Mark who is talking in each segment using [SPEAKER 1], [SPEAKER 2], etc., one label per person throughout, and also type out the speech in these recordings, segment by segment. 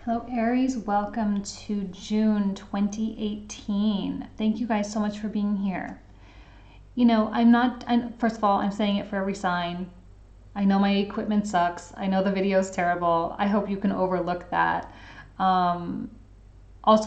[SPEAKER 1] Hello Aries, welcome to June 2018. Thank you guys so much for being here. You know, first of all, I'm saying it for every sign. I know my equipment sucks. I know the video is terrible. I hope you can overlook that. Also,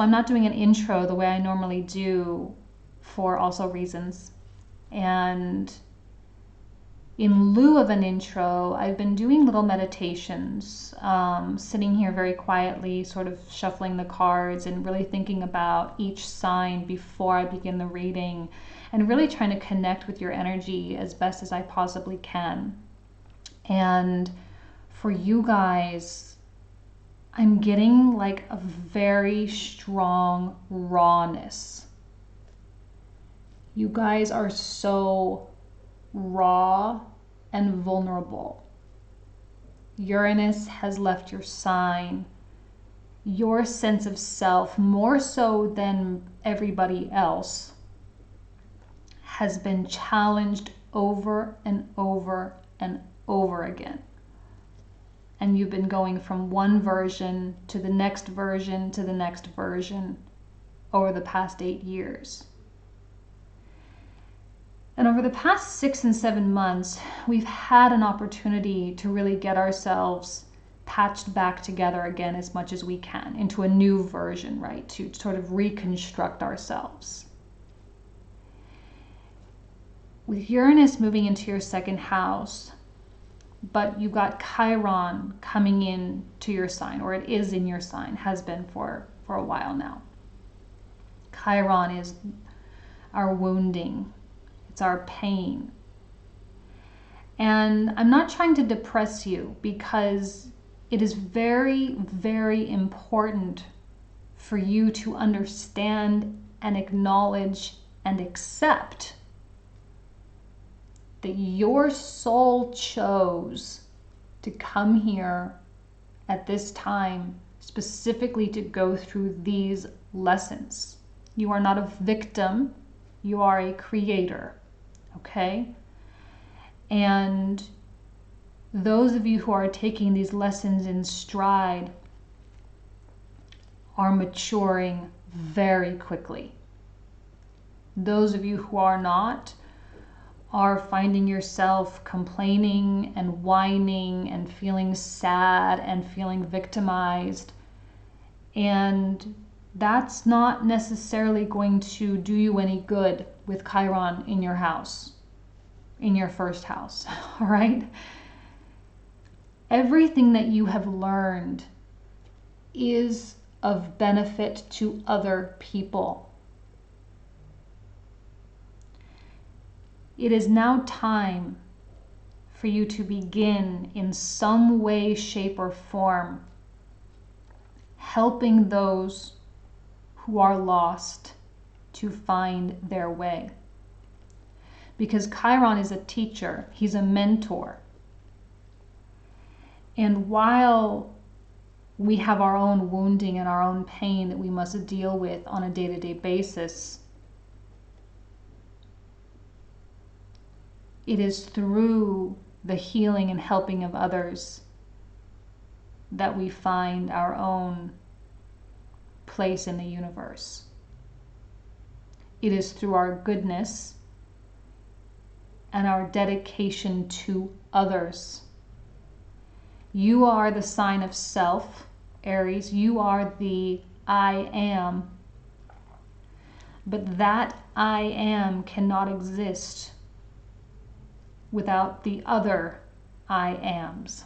[SPEAKER 1] I'm not doing an intro the way I normally do for also reasons. And in lieu of an intro, I've been doing little meditations, sitting here very quietly, sort of shuffling the cards and really thinking about each sign before I begin the reading, and really trying to connect with your energy as best as I possibly can. And for you guys, I'm getting like a very strong rawness. You guys are so raw and vulnerable. Uranus has left your sign. Your sense of self, more so than everybody else, has been challenged over and over and over again. And you've been going from one version to the next version to the next version over the past 8 years. And over the past 6 and 7 months, we've had an opportunity to really get ourselves patched back together again as much as we can into a new version, right? To sort of reconstruct ourselves. With Uranus moving into your second house, but you've got Chiron coming in to your sign, or it is in your sign, has been for a while now. Chiron is our wounding. It's our pain. And I'm not trying to depress you, because it is very, very important for you to understand and acknowledge and accept that your soul chose to come here at this time specifically to go through these lessons. You are not a victim, you are a creator. Okay? And those of you who are taking these lessons in stride are maturing very quickly. Those of you who are not are finding yourself complaining and whining and feeling sad and feeling victimized. And that's not necessarily going to do you any good with Chiron in your house, in your first house, all right? Everything that you have learned is of benefit to other people. It is now time for you to begin in some way, shape, or form helping those who are lost to find their way. Because Chiron is a teacher, he's a mentor. And while we have our own wounding and our own pain that we must deal with on a day-to-day basis, it is through the healing and helping of others that we find our own place in the universe. It is through our goodness and our dedication to others. You are the sign of self, Aries. You are the I am. But that I am cannot exist without the other I ams.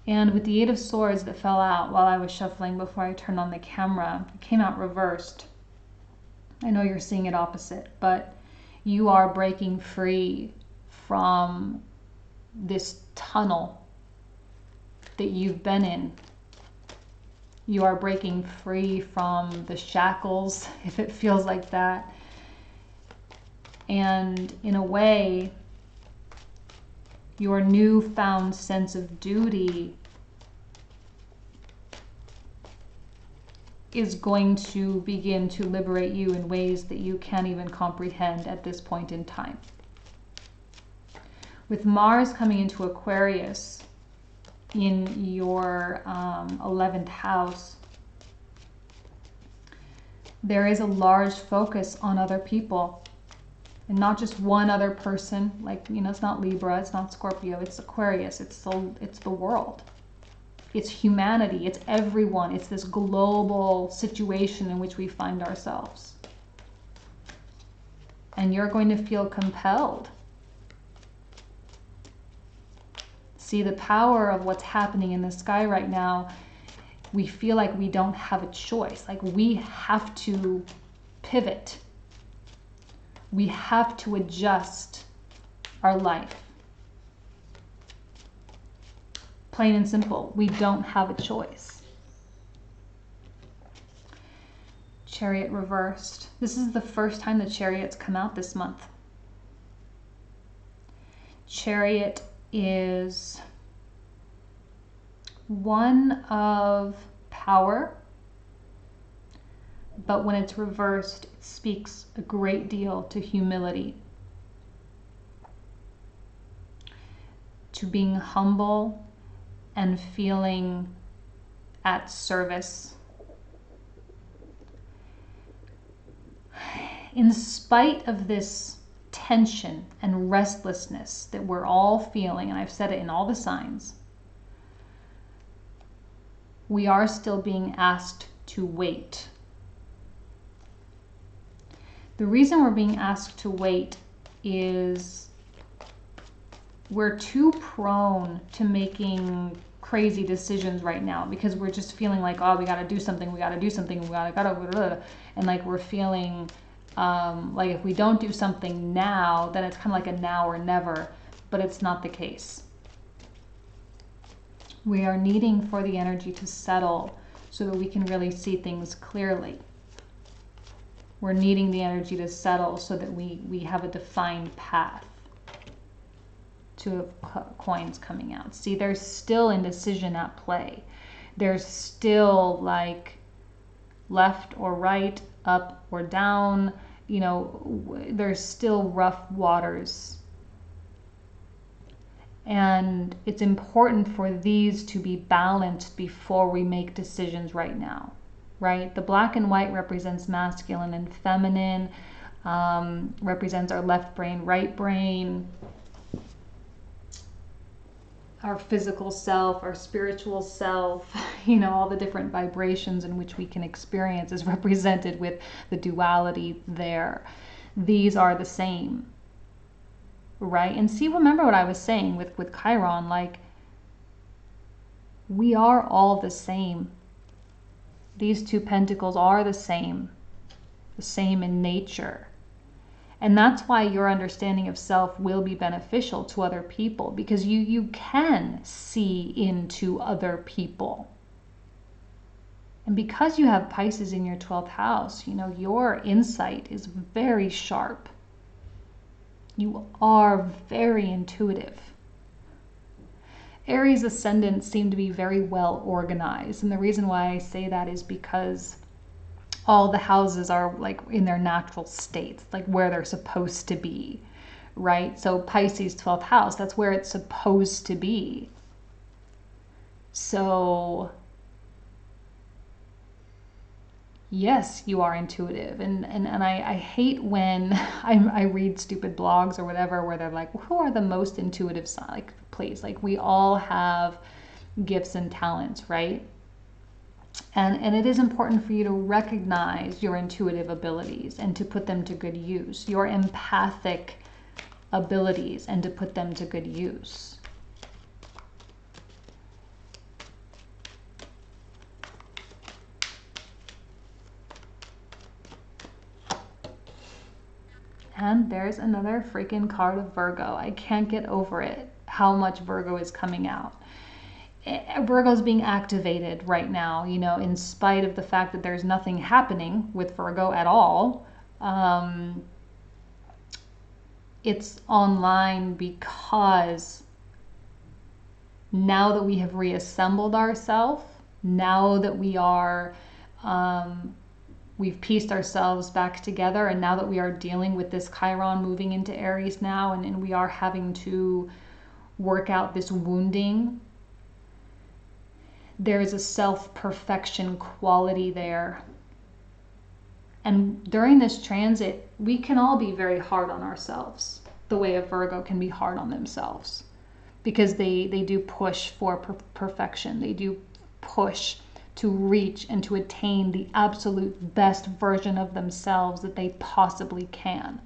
[SPEAKER 1] And with the Eight of Swords that fell out while I was shuffling before I turned on the camera, it came out reversed. I know you're seeing it opposite, but you are breaking free from this tunnel that you've been in. You are breaking free from the shackles, if it feels like that. And in a way, your newfound sense of duty is going to begin to liberate you in ways that you can't even comprehend at this point in time. With Mars coming into Aquarius, in your 11th house, there is a large focus on other people. And not just one other person, like, you know, it's not Libra, it's not Scorpio, it's Aquarius, it's the world. It's humanity, it's everyone, it's this global situation in which we find ourselves. And you're going to feel compelled. See the power of what's happening in the sky right now. We feel like we don't have a choice, like we have to pivot. We have to adjust our life. Plain and simple, we don't have a choice. Chariot reversed. This is the first time the Chariot's come out this month. Chariot is one of power, but when it's reversed, it speaks a great deal to humility, to being humble and feeling at service. In spite of this tension and restlessness that we're all feeling, and I've said it in all the signs, we are still being asked to wait. The reason we're being asked to wait is we're too prone to making crazy decisions right now because we're just feeling like, oh, we got to do something, we got to do something, we got to, and like we're feeling like if we don't do something now, then it's kind of like a now or never, but it's not the case. We are needing for the energy to settle so that we can really see things clearly. We're needing the energy to settle so that we have a defined path. Two of coins coming out. See, there's still indecision at play. There's still like left or right, up or down. You know, there's still rough waters. And it's important for these to be balanced before we make decisions right now. Right? The black and white represents masculine and feminine, represents our left brain, right brain, our physical self, our spiritual self, you know, all the different vibrations in which we can experience is represented with the duality there. These are the same, right? And see, remember what I was saying with Chiron, like, we are all the same. These two pentacles are the same in nature. And that's why your understanding of self will be beneficial to other people, because you can see into other people. And because you have Pisces in your 12th house, you know, your insight is very sharp. You are very intuitive. Aries ascendants seem to be very well organized. And the reason why I say that is because all the houses are like in their natural states, like where they're supposed to be, right? So Pisces 12th house, that's where it's supposed to be. So yes, you are intuitive. And I hate when I read stupid blogs or whatever where they're like, who are the most intuitive? Like, please, like, we all have gifts and talents, right? And it is important for you to recognize your intuitive abilities and to put them to good use, your empathic abilities, and to put them to good use. And there's another freaking card of Virgo. I can't get over it, how much Virgo is coming out. Virgo's being activated right now, you know, in spite of the fact that there's nothing happening with Virgo at all. It's online because now that we have reassembled ourselves, now that we are, we've pieced ourselves back together, and now that we are dealing with this Chiron moving into Aries now, and we are having to work out this wounding, there's a self-perfection quality there. And during this transit, we can all be very hard on ourselves, the way a Virgo can be hard on themselves, because they do push for perfection. They do push to reach and to attain the absolute best version of themselves that they possibly can.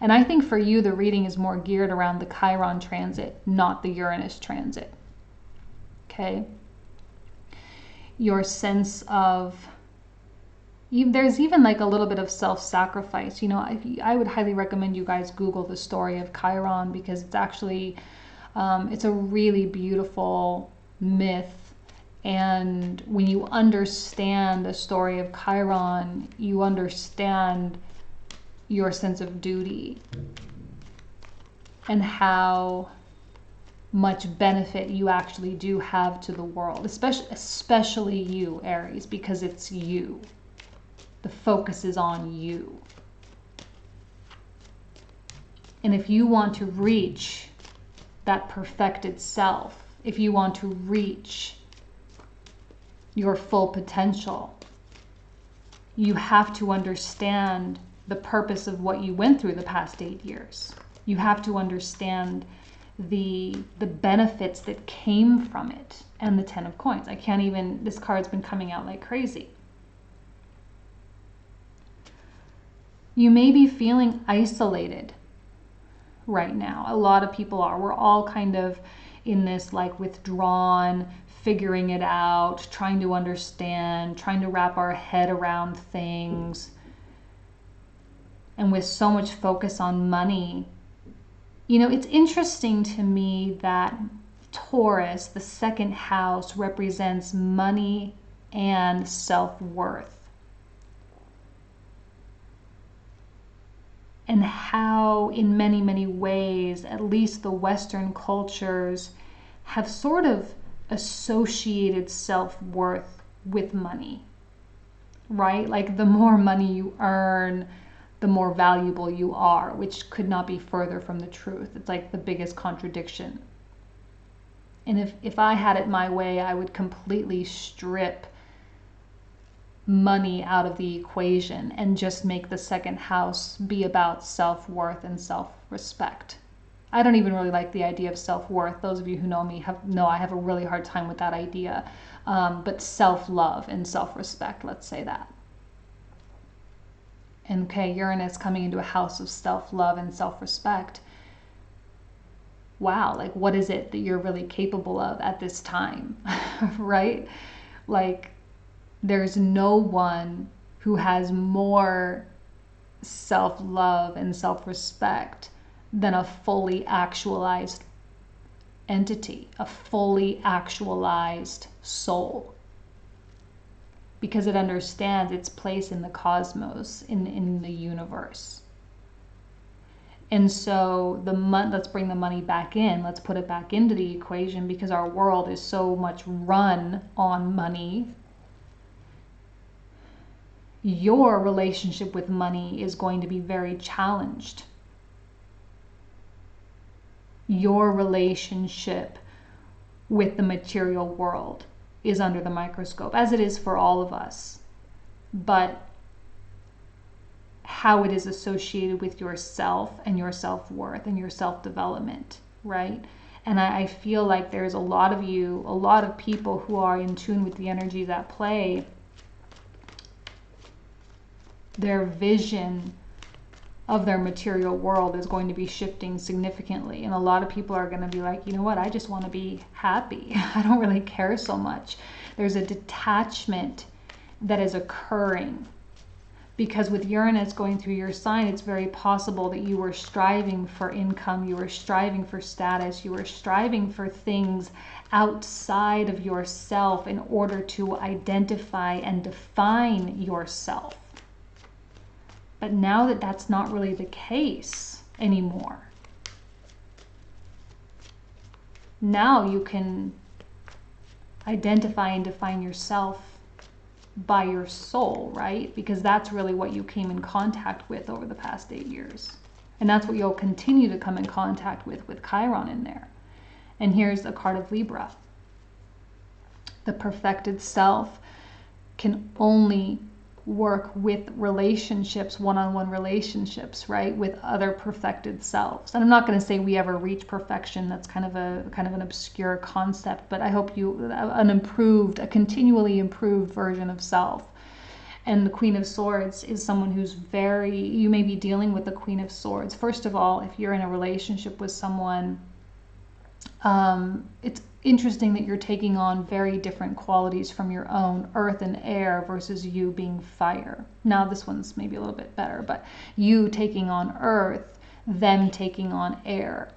[SPEAKER 1] And I think for you, the reading is more geared around the Chiron transit, not the Uranus transit. Okay? Your sense of, there's even like a little bit of self-sacrifice. You know, I would highly recommend you guys Google the story of Chiron, because it's actually, it's a really beautiful myth. And when you understand the story of Chiron, you understand your sense of duty and how much benefit you actually do have to the world, especially you, Aries, because it's you. The focus is on you. And if you want to reach that perfected self, if you want to reach your full potential, you have to understand the purpose of what you went through the past 8 years. You have to understand the benefits that came from it. And the 10 of coins. I can't even, this card's been coming out like crazy. You may be feeling isolated right now. A lot of people are. We're all kind of in this like withdrawn, figuring it out, trying to understand, trying to wrap our head around things. And with so much focus on money, you know, it's interesting to me that Taurus, the second house, represents money and self-worth. And how in many, many ways, at least the Western cultures have sort of associated self-worth with money, right? Like the more money you earn, the more valuable you are, which could not be further from the truth. It's like the biggest contradiction. And if I had it my way, I would completely strip money out of the equation and just make the second house be about self-worth and self-respect. I don't even really like the idea of self-worth. Those of you who know me know I have a really hard time with that idea. But self-love and self-respect, let's say that. And okay, Uranus coming into a house of self-love and self-respect. Wow, like what is it that you're really capable of at this time, right? Like there's no one who has more self-love and self-respect than a fully actualized entity, a fully actualized soul. Because it understands its place in the cosmos, in the universe. And so let's bring the money back in. Let's put it back into the equation, because our world is so much run on money. Your relationship with money is going to be very challenged. Your relationship with the material world is under the microscope, as it is for all of us. But how it is associated with yourself and your self-worth and your self-development, right? And I feel like there's a lot of you, a lot of people who are in tune with the energies at play. Their vision of their material world is going to be shifting significantly. And a lot of people are going to be like, you know what, I just want to be happy. I don't really care so much. There's a detachment that is occurring. Because with Uranus going through your sign, it's very possible that you were striving for income, you were striving for status, you were striving for things outside of yourself in order to identify and define yourself. But now that that's not really the case anymore, now you can identify and define yourself by your soul, right? Because that's really what you came in contact with over the past 8 years. And that's what you'll continue to come in contact with Chiron in there. And here's a card of Libra. The perfected self can only work with relationships, one-on-one relationships, right, with other perfected selves. And I'm not going to say we ever reach perfection. That's kind of an obscure concept, but I hope a continually improved version of self. And the Queen of Swords is someone who's you may be dealing with the Queen of Swords. First of all, if you're in a relationship with someone, it's interesting that you're taking on very different qualities from your own, earth and air, versus you being fire. Now this one's maybe a little bit better, but you taking on earth, them taking on air.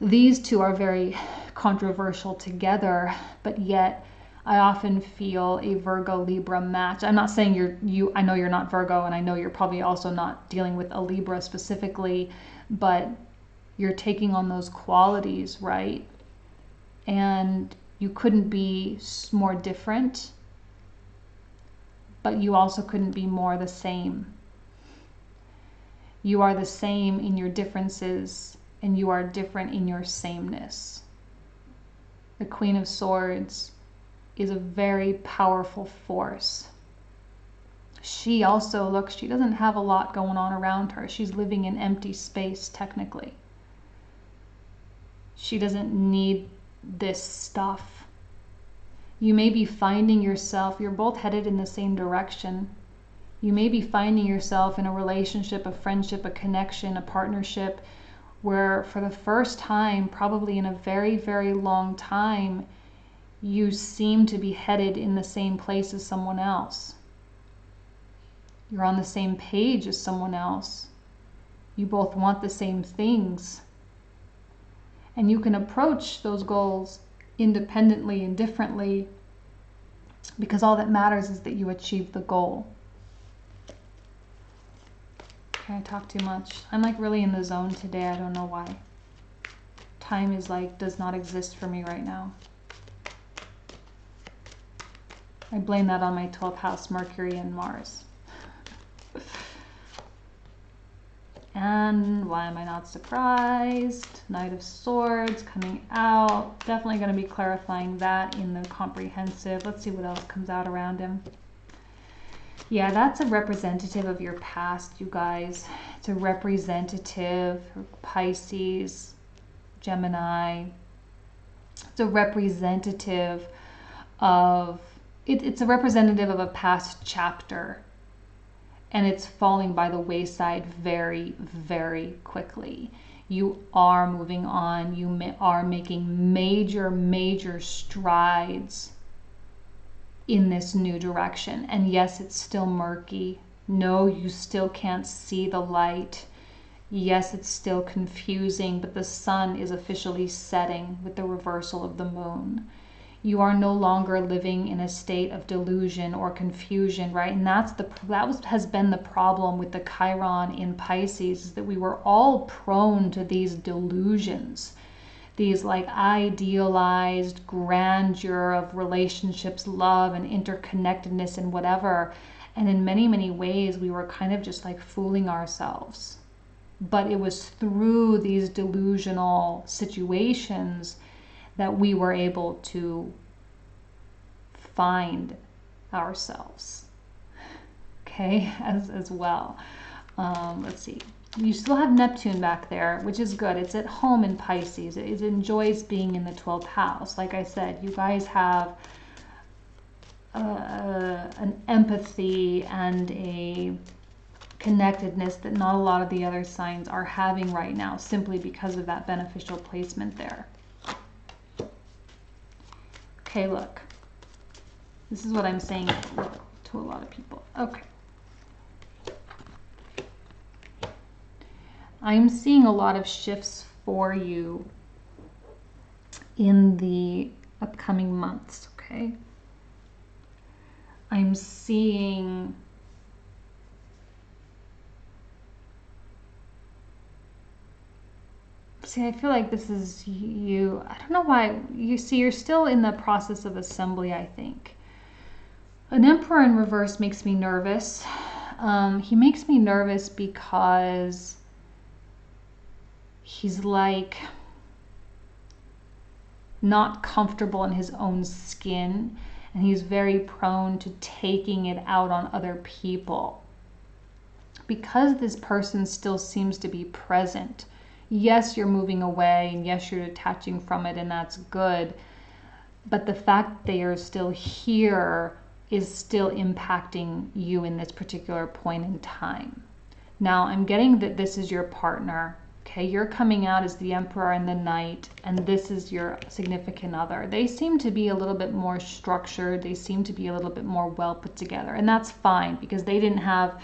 [SPEAKER 1] These two are very controversial together, but yet I often feel a Virgo Libra match. I'm not saying I know you're not Virgo, and I know you're probably also not dealing with a Libra specifically, but you're taking on those qualities, right? And you couldn't be more different, but you also couldn't be more the same. You are the same in your differences, and you are different in your sameness. The Queen of Swords is a very powerful force. She also, she doesn't have a lot going on around her. She's living in empty space, technically. She doesn't need this stuff. You may be finding yourself, you're both headed in the same direction. You may be finding yourself in a relationship, a friendship, a connection, a partnership, where for the first time, probably in a very, very long time, you seem to be headed in the same place as someone else. You're on the same page as someone else. You both want the same things. And you can approach those goals independently and differently, because all that matters is that you achieve the goal. Okay, I talk too much. I'm really in the zone today. I don't know why. Time is does not exist for me right now. I blame that on my 12th house, Mercury and Mars. And why am I not surprised? Knight of Swords coming out. Definitely going to be clarifying that in the comprehensive. Let's see what else comes out around him. Yeah, that's a representative of your past, you guys. It's a representative of Pisces, Gemini. It's a representative of, it's a representative of a past chapter. And it's falling by the wayside very, very quickly. You are moving on. You are making major, major strides in this new direction. And yes, it's still murky. No, you still can't see the light. Yes, it's still confusing, but the sun is officially setting with the reversal of the moon. You are no longer living in a state of delusion or confusion, right? And has been the problem with the Chiron in Pisces, is that we were all prone to these delusions, these idealized grandeur of relationships, love, and interconnectedness and whatever. And in many, many ways, we were kind of just fooling ourselves. But it was through these delusional situations that we were able to find ourselves, okay, as well. Let's see. You still have Neptune back there, which is good. It's at home in Pisces. It enjoys being in the 12th house. Like I said, you guys have an empathy and a connectedness that not a lot of the other signs are having right now, simply because of that beneficial placement there. Okay, look. This is what I'm saying to a lot of people. Okay. I'm seeing a lot of shifts for you in the upcoming months, okay? I'm seeing I feel like this is you. I don't know why. You're still in the process of assembly, I think. An Emperor in reverse makes me nervous. He makes me nervous because he's not comfortable in his own skin, and he's very prone to taking it out on other people. Because this person still seems to be present, yes, you're moving away, and yes, you're detaching from it, and that's good, but the fact they are still here is still impacting you in this particular point in time. Now, I'm getting that this is your partner. Okay, you're coming out as the Emperor and the Knight, and this is your significant other. They seem to be a little bit more structured. They seem to be a little bit more well put together, and that's fine because they didn't have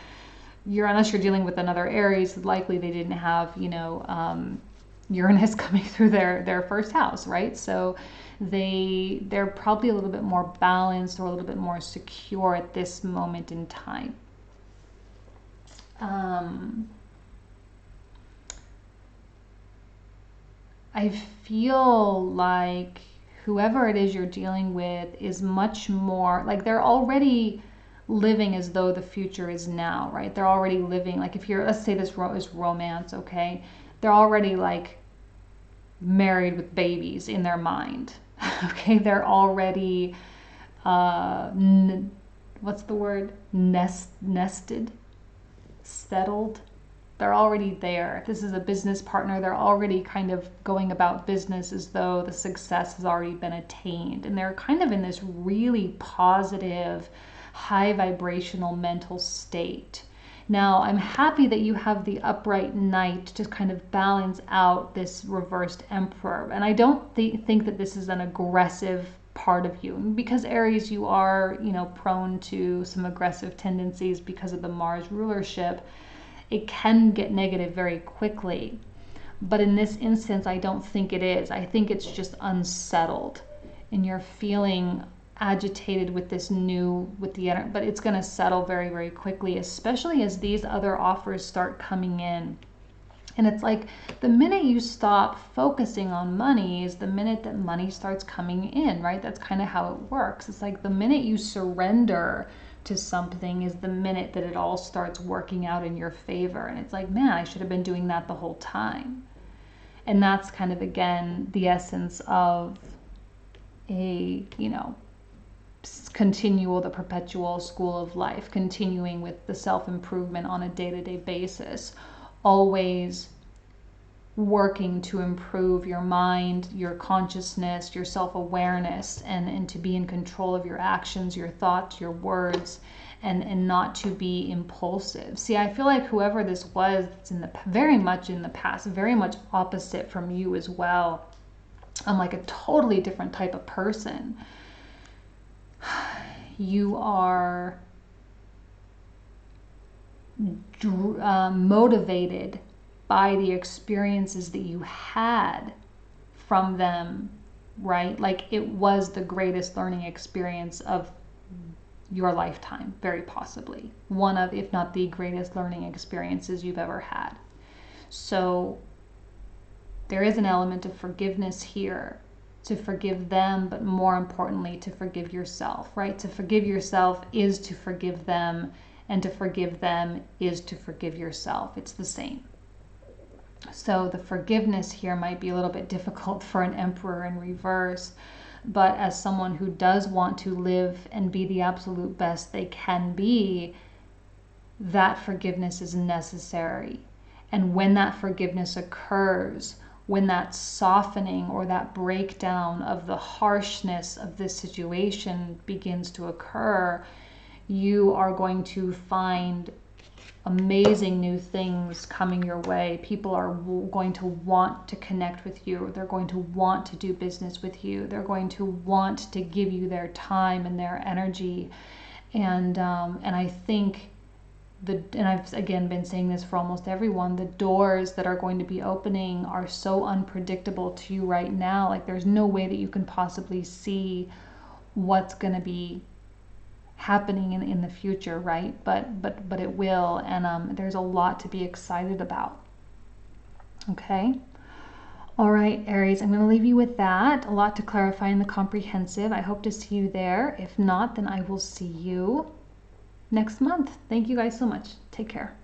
[SPEAKER 1] unless you're dealing with another Aries, likely they didn't have, Uranus coming through their first house, right? So they're probably a little bit more balanced or a little bit more secure at this moment in time. I feel like whoever it is you're dealing with is much more, like they're already living as though the future is now, right? They're already living, like if you're, let's say this is romance, okay? They're already like married with babies in their mind, okay? They're already, what's the word? Nested? Settled? They're already there. If this is a business partner, they're already kind of going about business as though the success has already been attained. And they're kind of in this really positive, high vibrational mental state. Now, I'm happy that you have the upright Knight to kind of balance out this reversed Emperor. And I don't think that this is an aggressive part of you. Because Aries, you are, prone to some aggressive tendencies because of the Mars rulership. It can get negative very quickly. But in this instance, I don't think it is. I think it's just unsettled. And you're feeling agitated with this but it's going to settle very, very quickly, especially as these other offers start coming in. And it's like the minute you stop focusing on money is the minute that money starts coming in, right? That's kind of how it works. It's like the minute you surrender to something is the minute that it all starts working out in your favor. And it's like, man, I should have been doing that the whole time. And that's kind of, again, the essence of a, the perpetual school of life, continuing with the self-improvement on a day-to-day basis, always working to improve your mind, your consciousness, your self-awareness, and to be in control of your actions, your thoughts, your words, and not to be impulsive. See, I feel like whoever this was, it's very much in the past, very much opposite from you as well. I'm like a totally different type of person. You are motivated by the experiences that you had from them, right? Like it was the greatest learning experience of your lifetime, very possibly. One of, if not the greatest learning experiences you've ever had. So there is an element of forgiveness here, to forgive them, but more importantly, to forgive yourself, right? To forgive yourself is to forgive them, and to forgive them is to forgive yourself. It's the same. So the forgiveness here might be a little bit difficult for an Emperor in reverse, but as someone who does want to live and be the absolute best they can be, that forgiveness is necessary. And when that forgiveness occurs, when that softening or that breakdown of the harshness of this situation begins to occur, you are going to find amazing new things coming your way. People are going to want to connect with you. They're going to want to do business with you. They're going to want to give you their time and their energy. And I think and I've again been saying this for almost everyone, the doors that are going to be opening are so unpredictable to you right now. Like there's no way that you can possibly see what's going to be happening in the future, right? But it will, and there's a lot to be excited about. Okay. All right, Aries, I'm going to leave you with that. A lot to clarify in the comprehensive. I hope to see you there. If not, then I will see you next month. Thank you guys so much. Take care.